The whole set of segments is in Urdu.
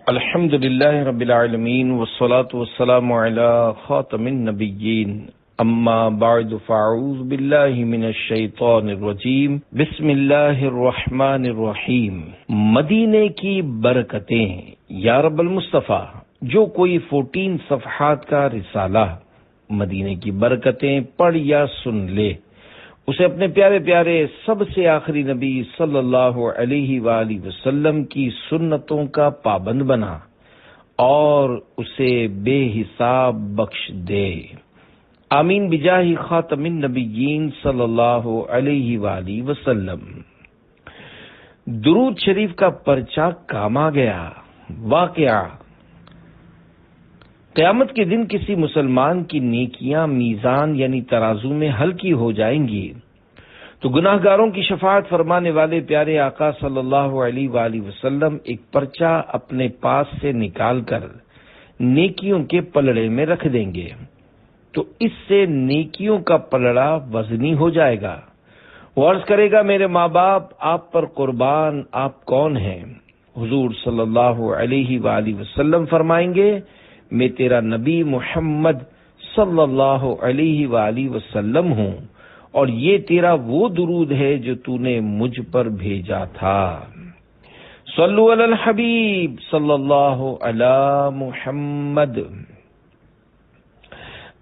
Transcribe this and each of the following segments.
الحمد للہ رب العالمین والصلاة والسلام علی خاتم النبیین اما بعد فاعوذ باللہ من الشیطان الرجیم بسم اللہ الرحمن الرحیم۔ مدینے کی برکتیں یا رب المصطفیٰ، جو کوئی 14 صفحات کا رسالہ مدینے کی برکتیں پڑھ یا سن لے، اسے اپنے پیارے پیارے سب سے آخری نبی صلی اللہ علیہ وآلہ وسلم کی سنتوں کا پابند بنا اور اسے بے حساب بخش دے۔ آمین بجاہ خاتم النبیین صلی اللہ علیہ وآلہ وسلم۔ درود شریف کا پرچہ کام آ گیا۔ واقعہ: قیامت کے دن کسی مسلمان کی نیکیاں میزان یعنی ترازو میں ہلکی ہو جائیں گی تو گناہ گاروں کی شفاعت فرمانے والے پیارے آقا صلی اللہ علیہ وآلہ وسلم ایک پرچہ اپنے پاس سے نکال کر نیکیوں کے پلڑے میں رکھ دیں گے، تو اس سے نیکیوں کا پلڑا وزنی ہو جائے گا۔ وہ عرض کرے گا، میرے ماں باپ آپ پر قربان، آپ کون ہیں؟ حضور صلی اللہ علیہ وآلہ وسلم فرمائیں گے، میں تیرا نبی محمد صلی اللہ علیہ وآلہ وسلم ہوں، اور یہ تیرا وہ درود ہے جو تو نے مجھ پر بھیجا تھا۔ صلو علی الحبیب صلی اللہ علی محمد۔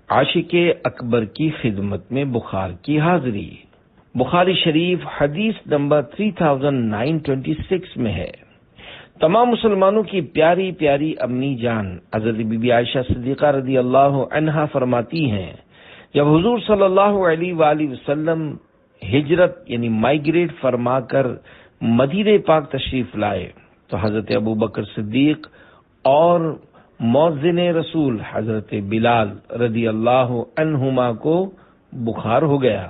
عاشق اکبر کی خدمت میں بخار کی حاضری۔ بخاری شریف حدیث نمبر 3926 میں ہے۔ تمام مسلمانوں کی پیاری پیاری امی جان حضرت بی بی عائشہ صدیقہ رضی اللہ عنہا فرماتی ہیں، جب حضور صلی اللہ علیہ وآلہ وسلم ہجرت یعنی مائیگریٹ فرما کر مدینہ پاک تشریف لائے تو حضرت ابوبکر صدیق اور مؤذن رسول حضرت بلال رضی اللہ عنہما کو بخار ہو گیا۔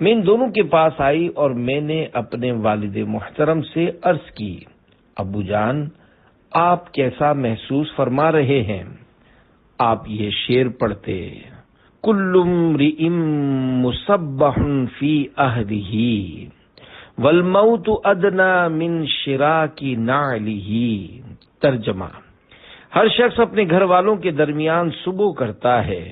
میں ان دونوں کے پاس آئی اور میں نے اپنے والد محترم سے عرض کی، ابو جان آپ کیسا محسوس فرما رہے ہیں؟ آپ یہ شعر پڑھتے، کل امرئ مصبح فی اہلہ والموت ادنی من شراک نعلہ۔ ترجمہ: ہر شخص اپنے گھر والوں کے درمیان صبح کرتا ہے،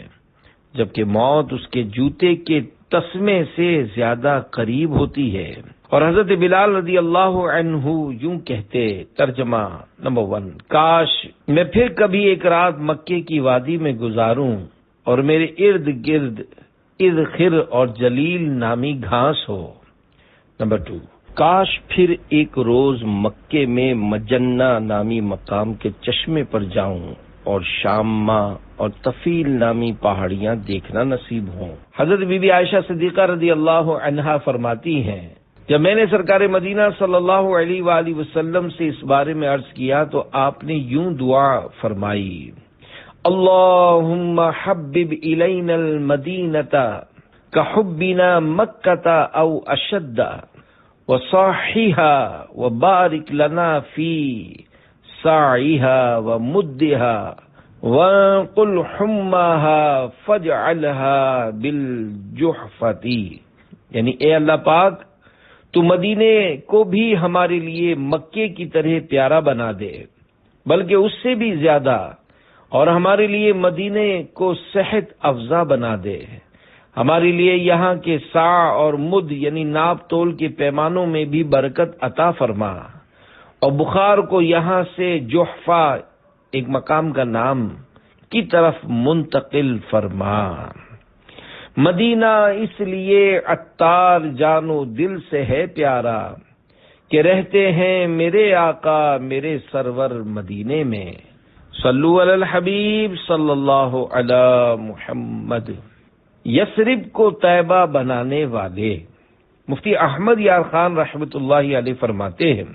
جبکہ موت اس کے جوتے کے تسمے سے زیادہ قریب ہوتی ہے۔ اور حضرت بلال رضی اللہ عنہ یوں کہتے۔ ترجمہ نمبر 1، کاش میں پھر کبھی ایک رات مکے کی وادی میں گزاروں اور میرے ارد گرد اذخر اور جلیل نامی گھاس ہو۔ نمبر 2، کاش پھر ایک روز مکے میں مجنہ نامی مقام کے چشمے پر جاؤں اور شامہ اور طفیل نامی پہاڑیاں دیکھنا نصیب ہوں۔ حضرت بی بی عائشہ صدیقہ رضی اللہ عنہا فرماتی ہیں، جب میں نے سرکار مدینہ صلی اللہ علیہ وآلہ وسلم سے اس بارے میں عرض کیا تو آپ نے یوں دعا فرمائی، اللہم حبب الینا المدینۃ کحبنا مکۃ او اشد وصاحھها وبارک لنا فی ساعها ومدها وقل حماها فاجعلها بالجحفۃ۔ یعنی اے اللہ پاک، تو مدینے کو بھی ہمارے لیے مکے کی طرح پیارا بنا دے، بلکہ اس سے بھی زیادہ، اور ہمارے لیے مدینے کو صحت افزا بنا دے۔ ہمارے لیے یہاں کے سا اور مد یعنی ناپ تول کے پیمانوں میں بھی برکت عطا فرما، اور بخار کو یہاں سے جحفہ ایک مقام کا نام کی طرف منتقل فرما۔ مدینہ اس لیے عطار جانو دل سے ہے پیارا کہ رہتے ہیں میرے آقا میرے سرور مدینے میں۔ صلو علی الحبیب صلی اللہ علی محمد۔ یثرب کو طیبہ بنانے والے مفتی احمد یار خان رحمۃ اللہ علیہ فرماتے ہیں،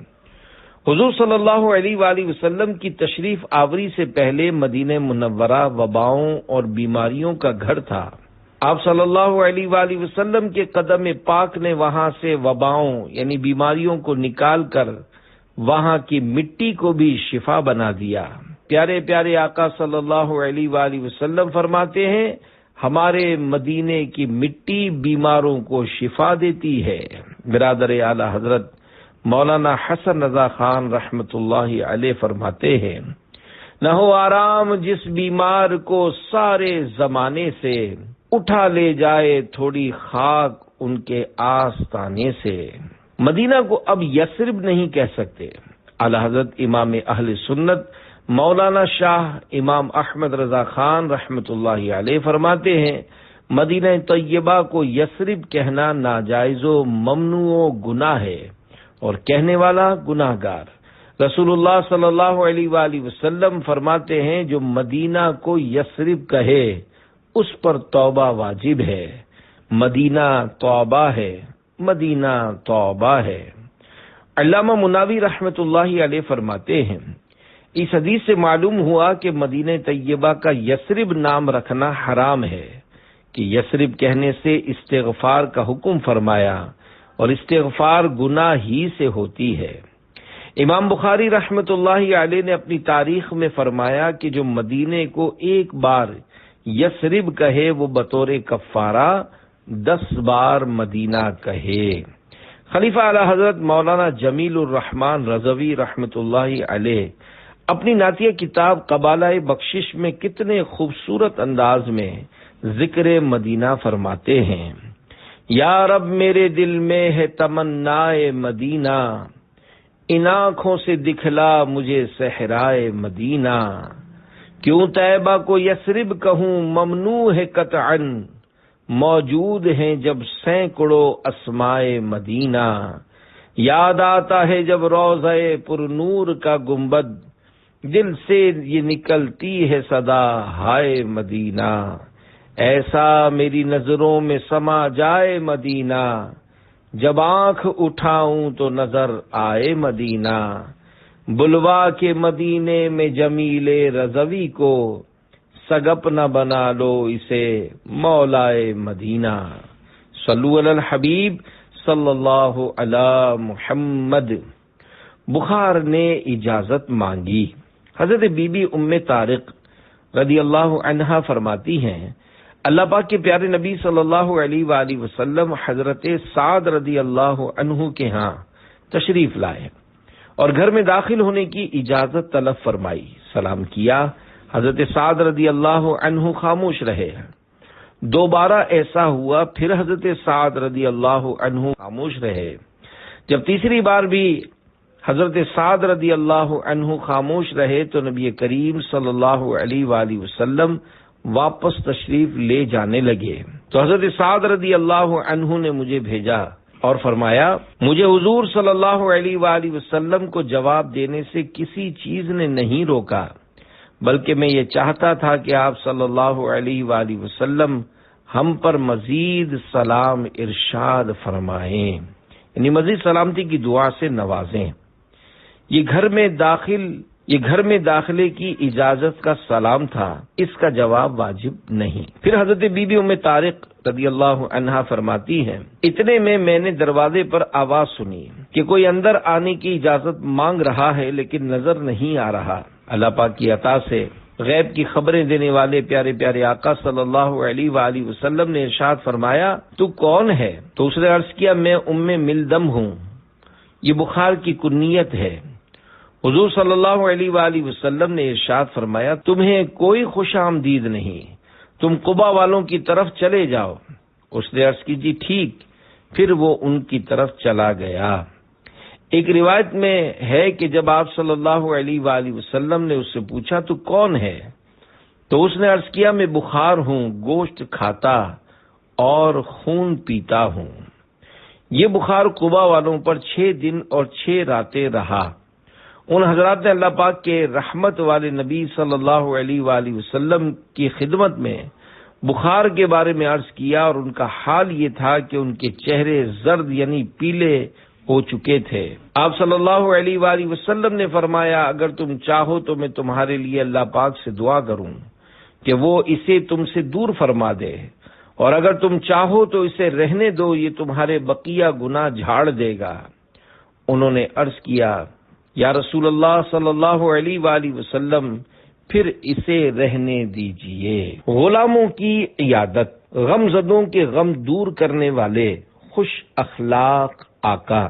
حضور صلی اللہ علیہ وآلہ وسلم کی تشریف آوری سے پہلے مدینہ منورہ وباؤں اور بیماریوں کا گھر تھا۔ آپ صلی اللہ علیہ وآلہ وسلم کے قدم پاک نے وہاں سے وباؤں یعنی بیماریوں کو نکال کر وہاں کی مٹی کو بھی شفا بنا دیا۔ پیارے پیارے آقا صلی اللہ علیہ وآلہ وسلم فرماتے ہیں، ہمارے مدینے کی مٹی بیماروں کو شفا دیتی ہے۔ برادر اعلی حضرت مولانا حسن رضا خان رحمت اللہ علیہ فرماتے ہیں، نہ ہو آرام جس بیمار کو سارے زمانے سے، اٹھا لے جائے تھوڑی خاک ان کے آستانے سے۔ مدینہ کو اب یثرب نہیں کہہ سکتے۔ اعلی حضرت امام اہل سنت مولانا شاہ امام احمد رضا خان رحمت اللہ علیہ فرماتے ہیں، مدینہ طیبہ کو یثرب کہنا ناجائز و ممنوع و گناہ ہے، اور کہنے والا گناہ گار۔ رسول اللہ صلی اللہ علیہ وآلہ وسلم فرماتے ہیں، جو مدینہ کو یثرب کہے اس پر توبہ واجب ہے۔ مدینہ توبہ ہے، مدینہ توبہ ہے۔ علامہ مناوی رحمت اللہ علیہ فرماتے ہیں، اس حدیث سے معلوم ہوا کہ مدینہ طیبہ کا یثرب نام رکھنا حرام ہے، کہ یثرب کہنے سے استغفار کا حکم فرمایا، اور استغفار گناہ ہی سے ہوتی ہے۔ امام بخاری رحمت اللہ علیہ نے اپنی تاریخ میں فرمایا کہ جو مدینے کو ایک بار یثرب کہے وہ بطور کفارہ 10 بار مدینہ کہے۔ خلیفہ اعلی حضرت مولانا جمیل الرحمن رضوی رحمت اللہ علیہ اپنی نعتیہ کتاب قبالہ بخشش میں کتنے خوبصورت انداز میں ذکر مدینہ فرماتے ہیں، یا رب میرے دل میں ہے تمنائے مدینہ، ان آنکھوں سے دکھلا مجھے صحرائے مدینہ، کیوں طیبہ کو یثرب کہوں ممنوع ہے قطعا، موجود ہیں جب سینکڑوں اسمائے مدینہ، یاد آتا ہے جب روضہ پر نور کا گنبد، دل سے یہ نکلتی ہے صدا ہائے مدینہ، ایسا میری نظروں میں سما جائے مدینہ، جب آنکھ اٹھاؤں تو نظر آئے مدینہ، بلوا کے مدینے میں جمیل رضوی کو، سگپ نہ بنا لو اسے مولائے مدینہ۔ صلو علی الحبیب صلی اللہ علی محمد۔ بخار نے اجازت مانگی۔ حضرت بی بی ام طارق رضی اللہ عنہا فرماتی ہیں، اللہ پاک کے پیارے نبی صلی اللہ علیہ وآلہ وسلم حضرت سعد رضی اللہ عنہ کے ہاں تشریف لائے اور گھر میں داخل ہونے کی اجازت طلب فرمائی، سلام کیا۔ حضرت سعد رضی اللہ عنہ خاموش رہے۔ دوبارہ ایسا ہوا، پھر حضرت سعد رضی اللہ عنہ خاموش رہے۔ جب تیسری بار بھی حضرت سعد رضی اللہ عنہ خاموش رہے تو نبی کریم صلی اللہ علیہ وآلہ وسلم واپس تشریف لے جانے لگے، تو حضرت سعد رضی اللہ عنہ نے مجھے بھیجا اور فرمایا، مجھے حضور صلی اللہ علیہ وآلہ وسلم کو جواب دینے سے کسی چیز نے نہیں روکا، بلکہ میں یہ چاہتا تھا کہ آپ صلی اللہ علیہ وآلہ وسلم ہم پر مزید سلام ارشاد فرمائیں، یعنی مزید سلامتی کی دعا سے نوازیں۔ یہ گھر میں داخلے کی اجازت کا سلام تھا، اس کا جواب واجب نہیں۔ پھر حضرت بی بی ام طارق رضی اللہ عنہا فرماتی ہیں، اتنے میں نے دروازے پر آواز سنی کہ کوئی اندر آنے کی اجازت مانگ رہا ہے لیکن نظر نہیں آ رہا۔ اللہ پاک کی عطا سے غیب کی خبریں دینے والے پیارے پیارے آقا صلی اللہ علیہ وآلہ وسلم نے ارشاد فرمایا، تو کون ہے؟ تو اس نے عرض کیا، میں ام ملدم ہوں، یہ بخار کی کنیت ہے۔ حضور صلی اللہ علیہ وآلہ وسلم نے ارشاد فرمایا، تمہیں کوئی خوش آمدید نہیں، تم قبا والوں کی طرف چلے جاؤ۔ اس نے عرض کی، جی ٹھیک۔ پھر وہ ان کی طرف چلا گیا۔ ایک روایت میں ہے کہ جب آپ صلی اللہ علیہ وآلہ وسلم نے اس سے پوچھا تو کون ہے، تو اس نے عرض کیا، میں بخار ہوں، گوشت کھاتا اور خون پیتا ہوں۔ یہ بخار قبا والوں پر 6 دن اور 6 راتیں رہا۔ ان حضرات نے اللہ پاک کے رحمت والے نبی صلی اللہ علیہ وآلہ وسلم کی خدمت میں بخار کے بارے میں عرض کیا، اور ان کا حال یہ تھا کہ ان کے چہرے زرد یعنی پیلے ہو چکے تھے۔ آپ صلی اللہ علیہ وآلہ وسلم نے فرمایا، اگر تم چاہو تو میں تمہارے لیے اللہ پاک سے دعا کروں کہ وہ اسے تم سے دور فرما دے، اور اگر تم چاہو تو اسے رہنے دو، یہ تمہارے بقیہ گناہ جھاڑ دے گا۔ انہوں نے عرض کیا، یا رسول اللہ صلی اللہ علیہ وآلہ وسلم، پھر اسے رہنے دیجئے۔ غلاموں کی عیادت، غم زدوں کے غم دور کرنے والے خوش اخلاق آقا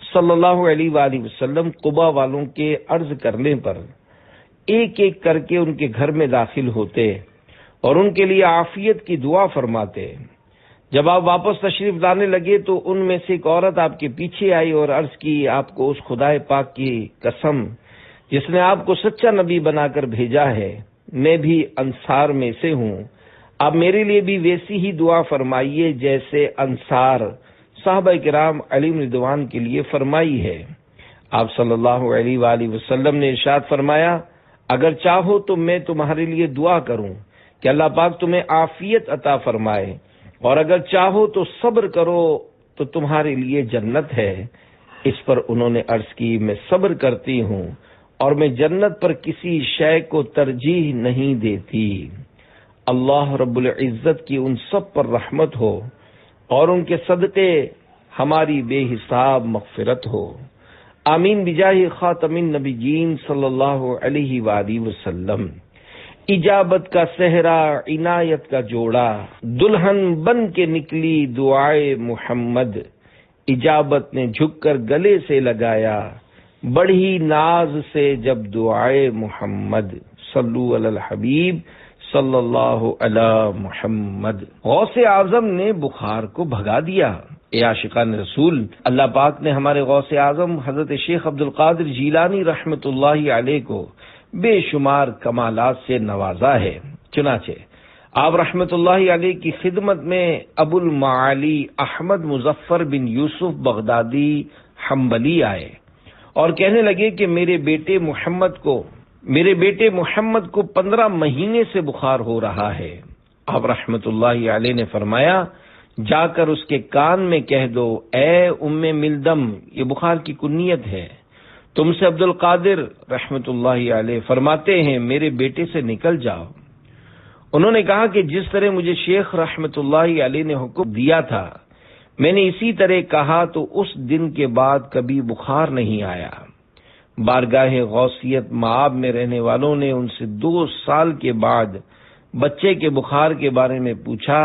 صلی اللہ علیہ وآلہ وسلم قبا والوں کے عرض کرنے پر ایک ایک کر کے ان کے گھر میں داخل ہوتے اور ان کے لیے عافیت کی دعا فرماتے۔ جب آپ واپس تشریف لانے لگے تو ان میں سے ایک عورت آپ کے پیچھے آئی اور عرض کی، آپ کو اس خدائے پاک کی قسم جس نے آپ کو سچا نبی بنا کر بھیجا ہے، میں بھی انصار میں سے ہوں، آپ میرے لیے بھی ویسی ہی دعا فرمائیے جیسے انصار صحابہ کرام علیہم رضوان کے لیے فرمائی ہے۔ آپ صلی اللہ علیہ وآلہ وسلم نے ارشاد فرمایا، اگر چاہو تو میں تمہارے لیے دعا کروں کہ اللہ پاک تمہیں عافیت عطا فرمائے، اور اگر چاہو تو صبر کرو تو تمہارے لیے جنت ہے۔ اس پر انہوں نے عرض کی، میں صبر کرتی ہوں اور میں جنت پر کسی شے کو ترجیح نہیں دیتی۔ اللہ رب العزت کی ان سب پر رحمت ہو اور ان کے صدقے ہماری بے حساب مغفرت ہو، آمین بجاہ خاتم النبیین صلی اللہ علیہ وآلہ وسلم۔ اجابت کا صحرا عنایت کا جوڑا، دلہن بن کے نکلی دعائے محمد، اجابت نے جھک کر گلے سے لگایا، بڑھی ناز سے جب دعائے محمد، صلو علی الحبیب صلی اللہ علی محمد۔ غوث اعظم نے بخار کو بھگا دیا۔ اے عاشقان رسول، اللہ پاک نے ہمارے غوث اعظم حضرت شیخ عبد القادر جیلانی رحمۃ اللہ علیہ کو بے شمار کمالات سے نوازا ہے۔ چنانچہ آپ رحمۃ اللہ علیہ کی خدمت میں ابو المعالی احمد مظفر بن یوسف بغدادی حنبلی آئے اور کہنے لگے کہ میرے بیٹے محمد کو 15 مہینے سے بخار ہو رہا ہے۔ آپ رحمۃ اللہ علیہ نے فرمایا، جا کر اس کے کان میں کہہ دو، اے ام ملدم، یہ بخار کی کنیت ہے، تم سے عبد القادر رحمۃ اللہ علیہ فرماتے ہیں میرے بیٹے سے نکل جاؤ۔ انہوں نے کہا کہ جس طرح مجھے شیخ رحمۃ اللہ علیہ نے حکم دیا تھا میں نے اسی طرح کہا تو اس دن کے بعد کبھی بخار نہیں آیا۔ بارگاہ غوثیت مآب میں رہنے والوں نے ان سے 2 سال کے بعد بچے کے بخار کے بارے میں پوچھا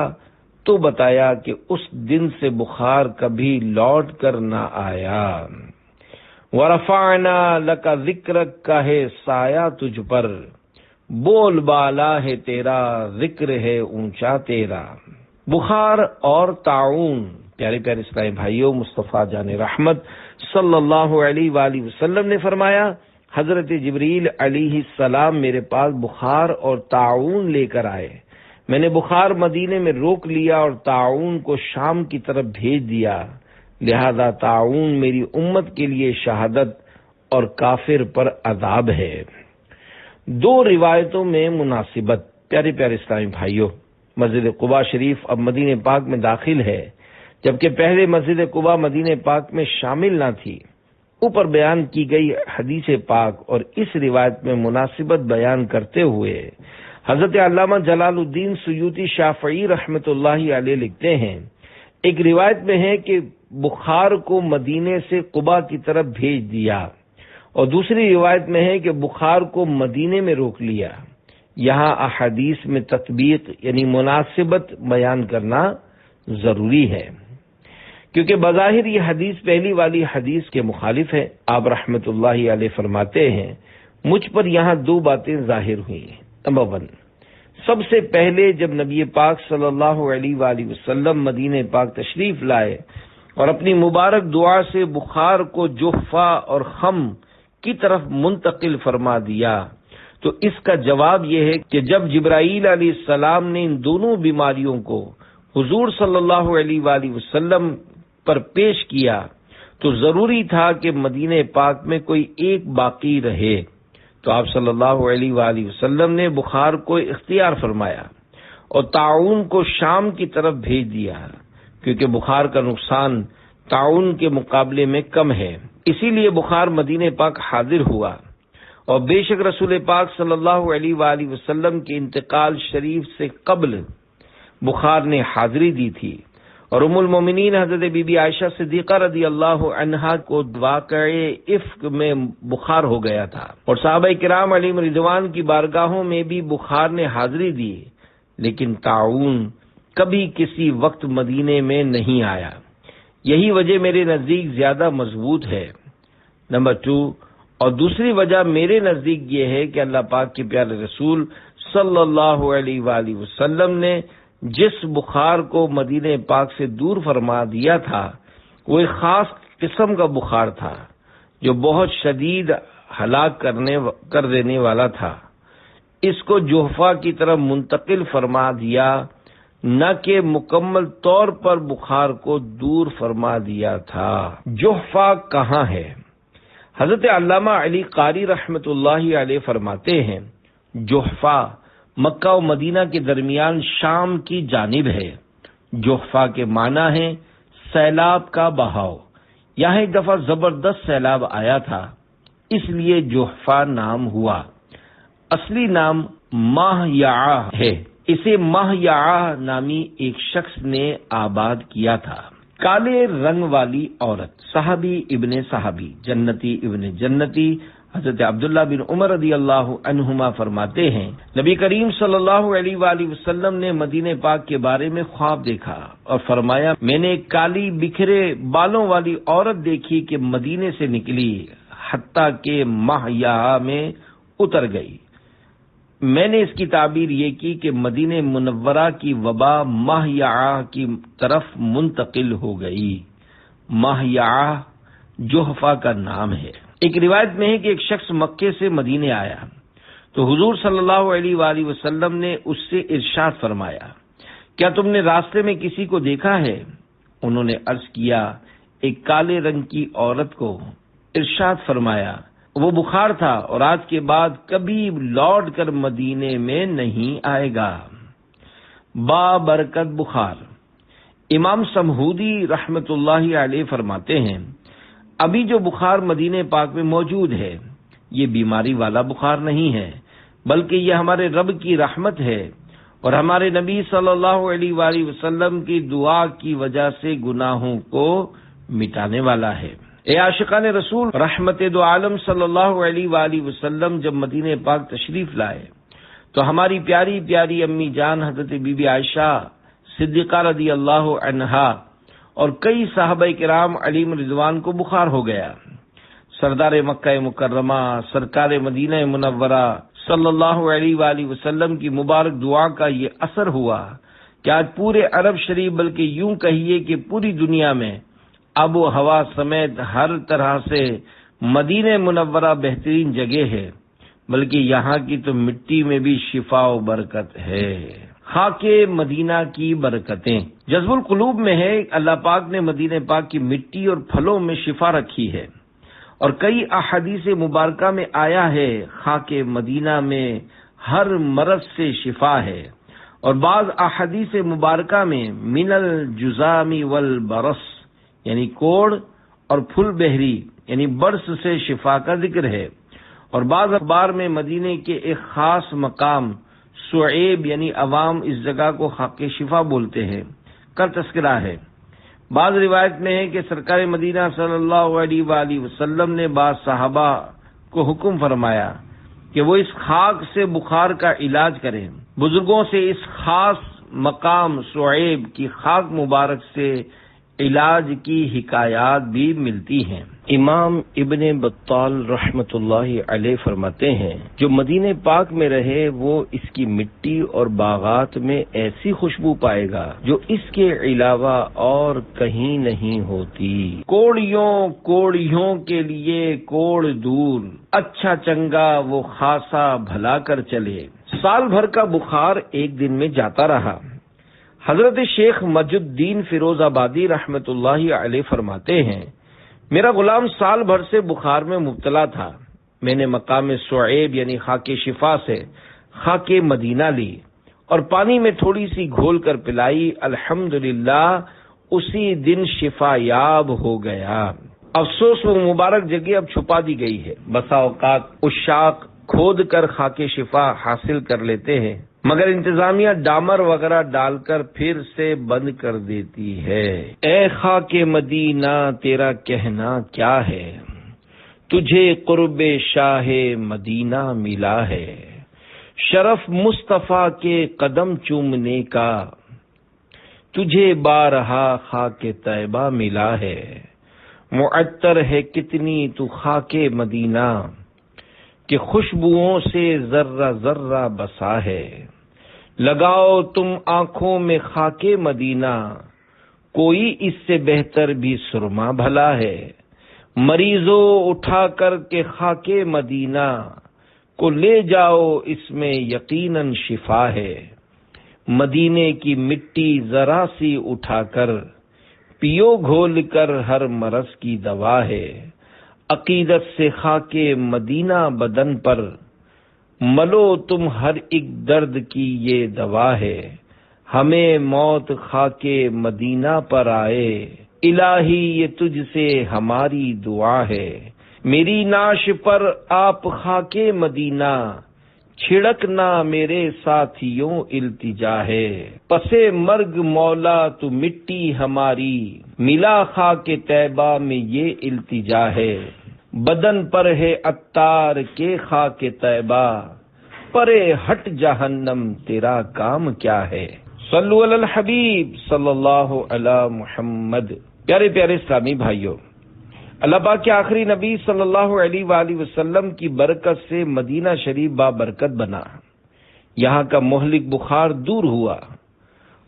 تو بتایا کہ اس دن سے بخار کبھی لوٹ کر نہ آیا۔ وَرَفَعْنَا لَكَ ذِكْرَكَ کا ہے سایہ تجھ پر، بول بالا ہے تیرا، ذکر ہے اونچا تیرا۔ بخار اور طاعون، پیارے پیارے اسلامی بھائیوں، مصطفیٰ جان رحمت صلی اللہ علیہ وآلہ وسلم نے فرمایا، حضرت جبریل علیہ السلام میرے پاس بخار اور طاعون لے کر آئے، میں نے بخار مدینے میں روک لیا اور طاعون کو شام کی طرف بھیج دیا، لہذا طاعون میری امت کے لیے شہادت اور کافر پر عذاب ہے۔ 2 روایتوں میں مناسبت۔ پیارے پیارے اسلامی بھائیوں، مسجد قباء شریف اب مدینہ پاک میں داخل ہے، جبکہ پہلے مسجد قباء مدینہ پاک میں شامل نہ تھی۔ اوپر بیان کی گئی حدیث پاک اور اس روایت میں مناسبت بیان کرتے ہوئے حضرت علامہ جلال الدین سیوطی شافعی رحمۃ اللہ علیہ لکھتے ہیں، ایک روایت میں ہے کہ بخار کو مدینے سے قباء کی طرف بھیج دیا، اور دوسری روایت میں ہے کہ بخار کو مدینے میں روک لیا۔ یہاں احادیث میں تطبیق یعنی مناسبت بیان کرنا ضروری ہے، کیونکہ بظاہر یہ حدیث پہلی والی حدیث کے مخالف ہے۔ آپ رحمت اللہ علیہ فرماتے ہیں، مجھ پر یہاں 2 باتیں ظاہر ہوئی۔ نمبر 1، سب سے پہلے جب نبی پاک صلی اللہ علیہ وآلہ وسلم مدینہ پاک تشریف لائے اور اپنی مبارک دعا سے بخار کو جحفہ اور خم کی طرف منتقل فرما دیا، تو اس کا جواب یہ ہے کہ جب جبرائیل علیہ السلام نے ان دونوں بیماریوں کو حضور صلی اللہ علیہ وآلہ وسلم پر پیش کیا تو ضروری تھا کہ مدینہ پاک میں کوئی ایک باقی رہے، تو آپ صلی اللہ علیہ وآلہ وسلم نے بخار کو اختیار فرمایا اور طاعون کو شام کی طرف بھیج دیا، کیونکہ بخار کا نقصان طاعون کے مقابلے میں کم ہے، اسی لیے بخار مدینہ پاک حاضر ہوا۔ اور بے شک رسول پاک صلی اللہ علیہ وآلہ وسلم کے انتقال شریف سے قبل بخار نے حاضری دی تھی، اور ام المومنین حضرت بی بی عائشہ صدیقہ رضی اللہ عنہا کو واقعے افک میں بخار ہو گیا تھا، اور صحابہ کرام علیہم رضوان کی بارگاہوں میں بھی بخار نے حاضری دی، لیکن طاعون کبھی کسی وقت مدینے میں نہیں آیا۔ یہی وجہ میرے نزدیک زیادہ مضبوط ہے۔ نمبر 2، اور دوسری وجہ میرے نزدیک یہ ہے کہ اللہ پاک کے پیارے رسول صلی اللہ علیہ وآلہ وسلم نے جس بخار کو مدینہ پاک سے دور فرما دیا تھا وہ ایک خاص قسم کا بخار تھا جو بہت شدید ہلاک کر دینے والا تھا۔ اس کو جحفہ کی طرف منتقل فرما دیا، نہ کہ مکمل طور پر بخار کو دور فرما دیا تھا۔ جحفہ کہاں ہے؟ حضرت علامہ علی قاری رحمت اللہ علیہ فرماتے ہیں جحفہ مکہ و مدینہ کے درمیان شام کی جانب ہے۔ جحفہ کے معنی ہے سیلاب کا بہاؤ۔ یہاں ایک دفعہ زبردست سیلاب آیا تھا، اس لیے جحفہ نام ہوا۔ اصلی نام ماہیعہ ہے، اسے ماہیعہ نامی ایک شخص نے آباد کیا تھا۔ کالے رنگ والی عورت، صحابی ابن صحابی، جنتی ابن جنتی، حضرت عبداللہ بن عمر رضی اللہ عنہما فرماتے ہیں نبی کریم صلی اللہ علیہ وآلہ وسلم نے مدینہ پاک کے بارے میں خواب دیکھا اور فرمایا میں نے ایک کالی بکھرے بالوں والی عورت دیکھی کہ مدینے سے نکلی حتیٰ کہ ماہیعہ میں اتر گئی۔ میں نے اس کی تعبیر یہ کی کہ مدینہ منورہ کی وبا ماہیعہ کی طرف منتقل ہو گئی۔ ماہیعہ جحفہ کا نام ہے۔ ایک روایت میں ہے کہ ایک شخص مکے سے مدینے آیا تو حضور صلی اللہ علیہ وآلہ وسلم نے اس سے ارشاد فرمایا کیا تم نے راستے میں کسی کو دیکھا ہے؟ انہوں نے عرض کیا ایک کالے رنگ کی عورت کو۔ ارشاد فرمایا وہ بخار تھا اور آج کے بعد کبھی لوٹ کر مدینے میں نہیں آئے گا۔ با برکت بخار۔ امام سمہودی رحمت اللہ علیہ فرماتے ہیں ابھی جو بخار مدینہ پاک میں موجود ہے یہ بیماری والا بخار نہیں ہے بلکہ یہ ہمارے رب کی رحمت ہے اور ہمارے نبی صلی اللہ علیہ وآلہ وسلم کی دعا کی وجہ سے گناہوں کو مٹانے والا ہے۔ اے عاشقان رسول، رحمت دو عالم صلی اللہ علیہ وآلہ وسلم جب مدینہ پاک تشریف لائے تو ہماری پیاری پیاری امی جان حضرت بی بی عائشہ صدیقہ رضی اللہ عنہا اور کئی صحابہ کرام علیہم رضوان کو بخار ہو گیا۔ سردار مکہ مکرمہ سرکار مدینہ منورہ صلی اللہ علیہ وآلہ وسلم کی مبارک دعا کا یہ اثر ہوا کہ آج پورے عرب شریف بلکہ یوں کہیے کہ پوری دنیا میں آب و ہوا سمیت ہر طرح سے مدینہ منورہ بہترین جگہ ہے، بلکہ یہاں کی تو مٹی میں بھی شفا و برکت ہے۔ خاک مدینہ کی برکتیں جذب القلوب میں ہے۔ اللہ پاک نے مدینہ پاک کی مٹی اور پھلوں میں شفا رکھی ہے اور کئی احادیث مبارکہ میں آیا ہے خاک مدینہ میں ہر مرض سے شفا ہے، اور بعض احادیث مبارکہ میں من الجذام والبرص یعنی کوڑ اور پھل بہری یعنی برس سے شفا کا ذکر ہے، اور بعض اخبار میں مدینے کے ایک خاص مقام سعیب یعنی عوام اس جگہ کو خاک شفا بولتے ہیں کا تذکرہ ہے۔ بعض روایت میں ہے کہ سرکار مدینہ صلی اللہ علیہ وآلہ وسلم نے بعض صحابہ کو حکم فرمایا کہ وہ اس خاک سے بخار کا علاج کریں۔ بزرگوں سے اس خاص مقام سعیب کی خاک مبارک سے علاج کی حکایات بھی ملتی ہیں۔ امام ابن بطال رحمت اللہ علیہ فرماتے ہیں جو مدینہ پاک میں رہے وہ اس کی مٹی اور باغات میں ایسی خوشبو پائے گا جو اس کے علاوہ اور کہیں نہیں ہوتی۔ کوڑیوں کے لیے کوڑ دور، اچھا چنگا وہ خاصا بھلا کر چلے۔ سال بھر کا بخار ایک دن میں جاتا رہا۔ حضرت شیخ مجد الدین فیروز آبادی رحمت اللہ علیہ فرماتے ہیں میرا غلام سال بھر سے بخار میں مبتلا تھا۔ میں نے مقام سعیب یعنی خاک شفا سے خاک مدینہ لی اور پانی میں تھوڑی سی گھول کر پلائی، الحمدللہ اسی دن شفا یاب ہو گیا۔ افسوس وہ مبارک جگہ اب چھپا دی گئی ہے۔ بسا اوقات عشاق کھود کر خاک شفا حاصل کر لیتے ہیں مگر انتظامیہ ڈامر وغیرہ ڈال کر پھر سے بند کر دیتی ہے۔ اے خاک مدینہ تیرا کہنا کیا ہے، تجھے قرب شاہ مدینہ ملا ہے، شرف مصطفیٰ کے قدم چومنے کا، تجھے بارہا خاک طیبہ ملا ہے، معطر ہے کتنی تو خاک مدینہ، کہ خوشبوؤں سے ذرہ ذرہ بسا ہے۔ لگاؤ تم آنکھوں میں خاک مدینہ، کوئی اس سے بہتر بھی سرما بھلا ہے۔ مریضوں اٹھا کر کے خاک مدینہ، کو لے جاؤ اس میں یقیناً شفا ہے۔ مدینے کی مٹی ذرا سی اٹھا کر، پیو گھول کر ہر مرض کی دوا ہے۔ عقیدت سے خاک مدینہ بدن پر، ملو تم ہر ایک درد کی یہ دوا ہے۔ ہمیں موت خاک مدینہ پر آئے، الہی یہ تجھ سے ہماری دعا ہے۔ میری نعش پر آپ خاک مدینہ، چھڑکنا میرے ساتھیوں التجا ہے۔ پسے مرگ مولا تو مٹی ہماری، ملا خاک طیبہ میں یہ التجا ہے۔ بدن پر ہے عطار کے خاک طیبہ، پرے ہٹ جہنم تیرا کام کیا ہے۔ صلو علی الحبیب صلی اللہ علی محمد۔ پیارے پیارے اسلامی بھائیوں، اللہ پاک کے آخری نبی صلی اللہ علیہ وآلہ وسلم کی برکت سے مدینہ شریف بابرکت بنا، یہاں کا مہلک بخار دور ہوا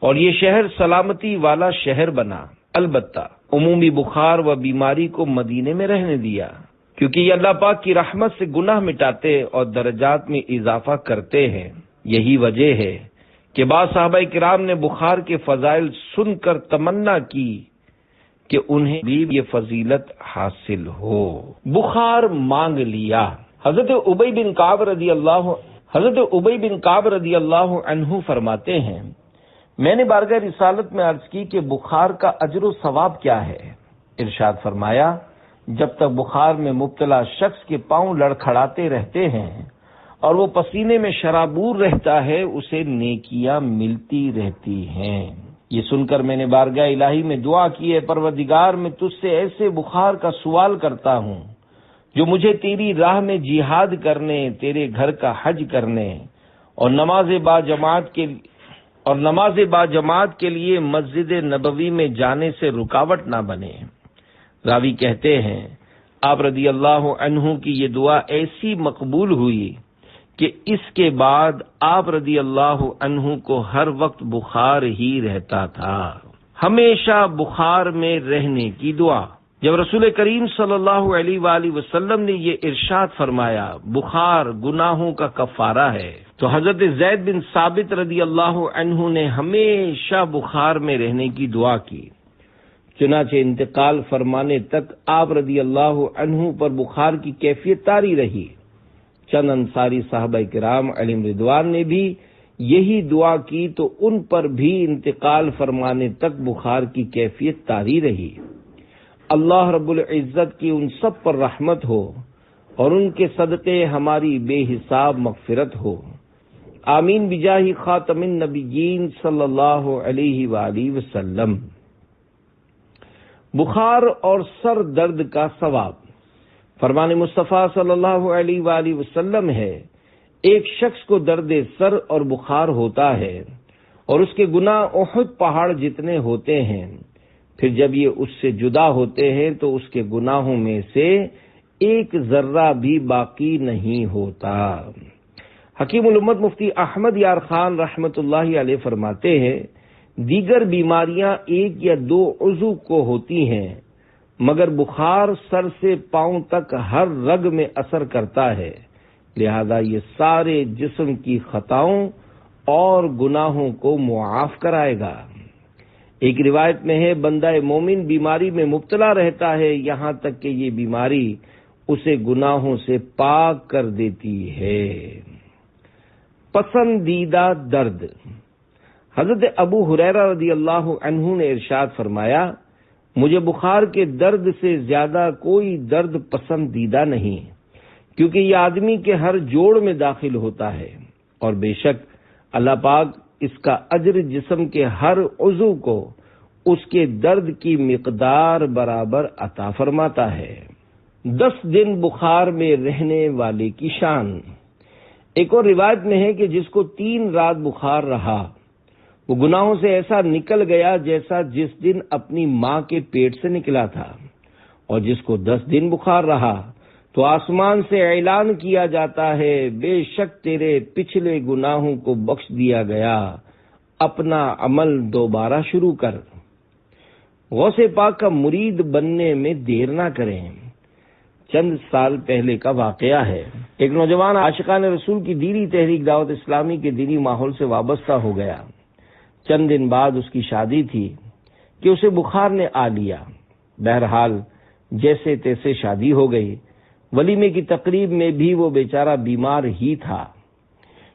اور یہ شہر سلامتی والا شہر بنا۔ البتہ عمومی بخار و بیماری کو مدینے میں رہنے دیا، کیونکہ یہ اللہ پاک کی رحمت سے گناہ مٹاتے اور درجات میں اضافہ کرتے ہیں۔ یہی وجہ ہے کہ بعض صحابہ کرام نے بخار کے فضائل سن کر تمنا کی کہ انہیں بھی یہ فضیلت حاصل ہو۔ بخار مانگ لیا۔ حضرت ابی بن کعب رضی اللہ عنہ فرماتے ہیں، میں نے بارگاہ رسالت میں عرض کی کہ بخار کا اجر و ثواب کیا ہے؟ ارشاد فرمایا، جب تک بخار میں مبتلا شخص کے پاؤں لڑکھڑاتے رہتے ہیں اور وہ پسینے میں شرابور رہتا ہے، اسے نیکیاں ملتی رہتی ہیں۔ یہ سن کر میں نے بارگاہ الہی میں دعا کی ہے، پروردگار میں تجھ سے ایسے بخار کا سوال کرتا ہوں جو مجھے تیری راہ میں جہاد کرنے، تیرے گھر کا حج کرنے اور نماز باجماعت کے لیے مسجد نبوی میں جانے سے رکاوٹ نہ بنے۔ راوی کہتے ہیں آپ رضی اللہ عنہ کی یہ دعا ایسی مقبول ہوئی کہ اس کے بعد آپ رضی اللہ عنہ کو ہر وقت بخار ہی رہتا تھا، ہمیشہ بخار میں رہنے کی دعا۔ جب رسول کریم صلی اللہ علیہ وآلہ وسلم نے یہ ارشاد فرمایا بخار گناہوں کا کفارہ ہے، تو حضرت زید بن ثابت رضی اللہ عنہ نے ہمیشہ بخار میں رہنے کی دعا کی۔ چنانچہ انتقال فرمانے تک آپ رضی اللہ عنہ پر بخار کی کیفیت طاری رہی۔ چند انصاری صحابہ کرام علیہم رضوان نے بھی یہی دعا کی تو ان پر بھی انتقال فرمانے تک بخار کی کیفیت طاری رہی۔ اللہ رب العزت کی ان سب پر رحمت ہو اور ان کے صدقے ہماری بے حساب مغفرت ہو، آمین بجاہ خاتم النبیین صلی اللہ علیہ وآلہ وسلم۔ بخار اور سر درد کا ثواب۔ فرمان مصطفیٰ صلی اللہ علیہ وآلہ وسلم ہے، ایک شخص کو درد سر اور بخار ہوتا ہے اور اس کے گناہ احد پہاڑ جتنے ہوتے ہیں، پھر جب یہ اس سے جدا ہوتے ہیں تو اس کے گناہوں میں سے ایک ذرہ بھی باقی نہیں ہوتا۔ حکیم الامت مفتی احمد یار خان رحمت اللہ علیہ فرماتے ہیں، دیگر بیماریاں ایک یا دو عضو کو ہوتی ہیں، مگر بخار سر سے پاؤں تک ہر رگ میں اثر کرتا ہے، لہذا یہ سارے جسم کی خطاؤں اور گناہوں کو معاف کرائے گا۔ ایک روایت میں ہے، بندہ مومن بیماری میں مبتلا رہتا ہے یہاں تک کہ یہ بیماری اسے گناہوں سے پاک کر دیتی ہے۔ پسندیدہ درد۔ حضرت ابو ہریرہ رضی اللہ عنہ نے ارشاد فرمایا، مجھے بخار کے درد سے زیادہ کوئی درد پسندیدہ نہیں، کیونکہ یہ آدمی کے ہر جوڑ میں داخل ہوتا ہے اور بے شک اللہ پاک اس کا اجر جسم کے ہر عضو کو اس کے درد کی مقدار برابر عطا فرماتا ہے۔ 10 دن بخار میں رہنے والے کی شان۔ ایک اور روایت میں ہے کہ جس کو 3 رات بخار رہا وہ گناہوں سے ایسا نکل گیا جیسا جس دن اپنی ماں کے پیٹ سے نکلا تھا، اور جس کو 10 دن بخار رہا تو آسمان سے اعلان کیا جاتا ہے، بے شک تیرے پچھلے گناہوں کو بخش دیا گیا، اپنا عمل دوبارہ شروع کر۔ غوث پاک کا مرید بننے میں دیر نہ کریں۔ چند سال پہلے کا واقعہ ہے، ایک نوجوان عاشقان رسول کی دینی تحریک دعوت اسلامی کے دینی ماحول سے وابستہ ہو گیا۔ چند دن بعد اس کی شادی تھی کہ اسے بخار نے آ لیا۔ بہرحال جیسے تیسے شادی ہو گئی۔ ولیمے کی تقریب میں بھی وہ بیچارہ بیمار ہی تھا۔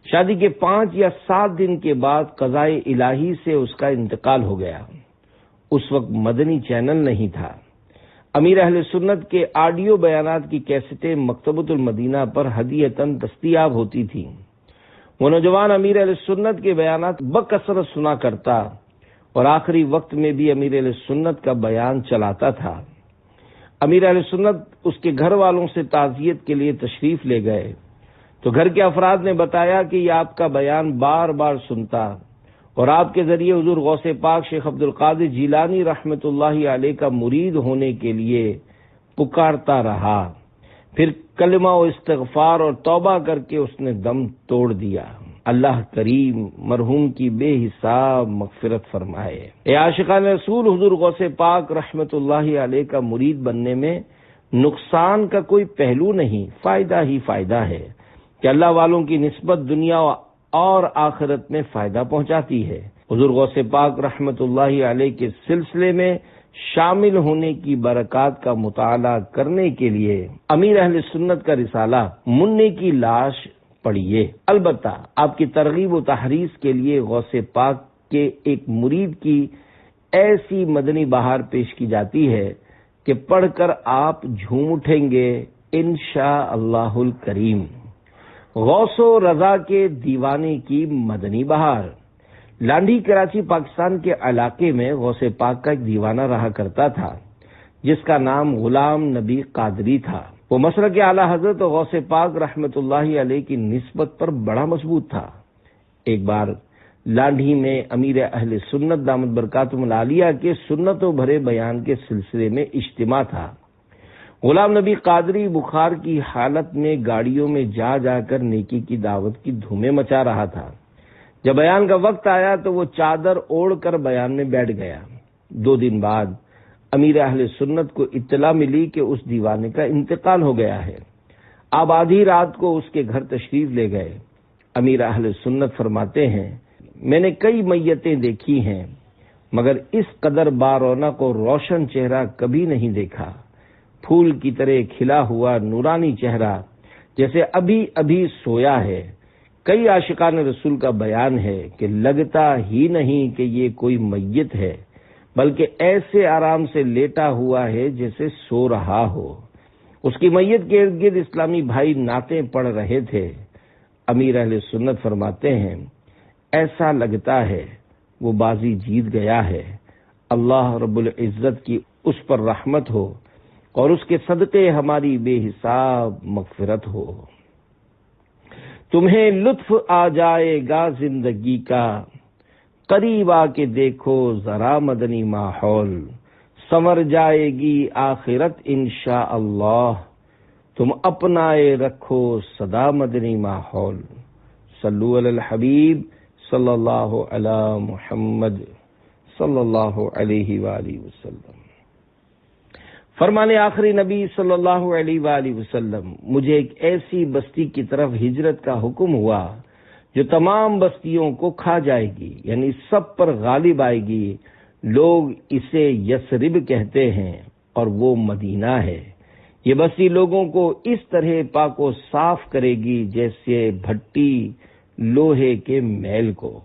شادی کے 5 یا 7 دن کے بعد قضائے الہی سے اس کا انتقال ہو گیا۔ اس وقت مدنی چینل نہیں تھا۔ امیر اہل سنت کے آڈیو بیانات کی کیسٹیں مکتبۃ المدینہ پر ہدیۃً دستیاب ہوتی تھیں۔ وہ نوجوان امیر اہل سنت کے بیانات بکثرت سنا کرتا اور آخری وقت میں بھی امیر اہل سنت کا بیان چلاتا تھا۔ امیر اہل سنت اس کے گھر والوں سے تعزیت کے لیے تشریف لے گئے تو گھر کے افراد نے بتایا کہ یہ آپ کا بیان بار بار سنتا اور آپ کے ذریعے حضور غوث پاک شیخ عبد القادر جیلانی رحمۃ اللہ علیہ کا مرید ہونے کے لیے پکارتا رہا۔ پھر کلمہ و استغفار اور توبہ کر کے اس نے دم توڑ دیا۔ اللہ کریم مرحوم کی بے حساب مغفرت فرمائے۔ اے عاشقان رسول، حضور غوث پاک رحمۃ اللہ علیہ کا مرید بننے میں نقصان کا کوئی پہلو نہیں، فائدہ ہی فائدہ ہے کہ اللہ والوں کی نسبت دنیا اور آخرت میں فائدہ پہنچاتی ہے۔ حضور غوث پاک رحمۃ اللہ علیہ کے سلسلے میں شامل ہونے کی برکات کا مطالعہ کرنے کے لیے امیر اہل سنت کا رسالہ منع کی لاش پڑھیے۔ البتہ آپ کی ترغیب و تحریض کے لیے غوث پاک کے ایک مرید کی ایسی مدنی بہار پیش کی جاتی ہے کہ پڑھ کر آپ جھوم اٹھیں گے انشاءاللہ الکریم۔ غوث و رضا کے دیوانے کی مدنی بہار۔ لانڈھی کراچی پاکستان کے علاقے میں غوث پاک کا ایک دیوانہ رہا کرتا تھا جس کا نام غلام نبی قادری تھا۔ وہ مسلک اعلی حضرت غوث پاک رحمۃ اللہ علیہ کی نسبت پر بڑا مضبوط تھا۔ ایک بار لانڈھی میں امیر اہل سنت دامت برکاتہم العالیہ کے سنتوں بھرے بیان کے سلسلے میں اجتماع تھا۔ غلام نبی قادری بخار کی حالت میں گاڑیوں میں جا جا کر نیکی کی دعوت کی دھومیں مچا رہا تھا۔ جب بیان کا وقت آیا تو وہ چادر اوڑھ کر بیان میں بیٹھ گیا۔ 2 دن بعد امیر اہل سنت کو اطلاع ملی کہ اس دیوانے کا انتقال ہو گیا ہے۔ آپ آدھی رات کو اس کے گھر تشریف لے گئے۔ امیر اہل سنت فرماتے ہیں، میں نے کئی میتیں دیکھی ہیں مگر اس قدر بارونق اور روشن چہرہ کبھی نہیں دیکھا۔ پھول کی طرح کھلا ہوا نورانی چہرہ جیسے ابھی ابھی سویا ہے۔ کئی عاشقان رسول کا بیان ہے کہ لگتا ہی نہیں کہ یہ کوئی میت ہے بلکہ ایسے آرام سے لیٹا ہوا ہے جیسے سو رہا ہو۔ اس کی میت کے ارد گرد اسلامی بھائی نعتیں پڑھ رہے تھے۔ امیر اہل سنت فرماتے ہیں، ایسا لگتا ہے وہ بازی جیت گیا ہے۔ اللہ رب العزت کی اس پر رحمت ہو اور اس کے صدقے ہماری بے حساب مغفرت ہو۔ تمہیں لطف آ جائے گا زندگی کا، قریب آ کے دیکھو ذرا مدنی ماحول، سنور جائے گی آخرت انشاءاللہ، تم اپنائے رکھو صدا مدنی ماحول۔ صلو علی الحبیب صلی اللہ علی محمد صلی اللہ علیہ وآلہ وسلم۔ فرمانے آخری نبی صلی اللہ علیہ وآلہ وسلم، مجھے ایک ایسی بستی کی طرف ہجرت کا حکم ہوا جو تمام بستیوں کو کھا جائے گی، یعنی سب پر غالب آئے گی۔ لوگ اسے یثرب کہتے ہیں اور وہ مدینہ ہے۔ یہ بستی لوگوں کو اس طرح پاک و صاف کرے گی جیسے بھٹی لوہے کے میل کو۔